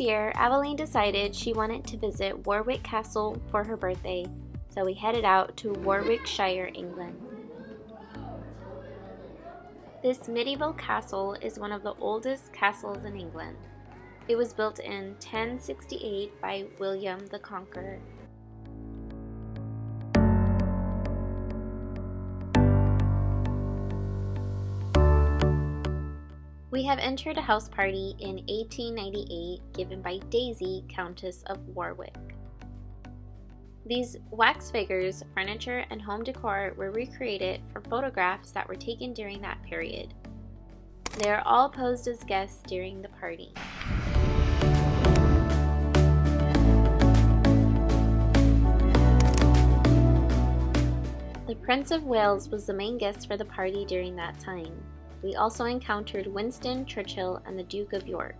year, Aveline decided she wanted to visit Warwick Castle for her birthday, so we headed out to Warwickshire, England. This medieval castle is one of the oldest castles in England. It was built in 1068 by William the Conqueror. We have entered a house party in 1898 given by Daisy, Countess of Warwick. These wax figures, furniture, and home decor were recreated for photographs that were taken during that period. They are all posed as guests during the party. The Prince of Wales was the main guest for the party during that time. We also encountered Winston Churchill and the Duke of York.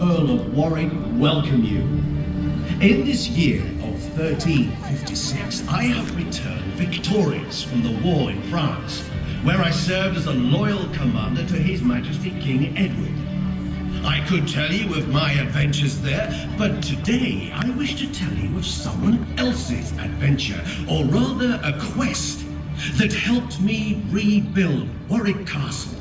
Earl of Warwick welcome you. In this year of 1356, I have returned victorious from the war in France, where I served as a loyal commander to His Majesty King Edward. I could tell you of my adventures there, but today I wish to tell you of someone else's adventure, or rather a quest, that helped me rebuild Warwick Castle.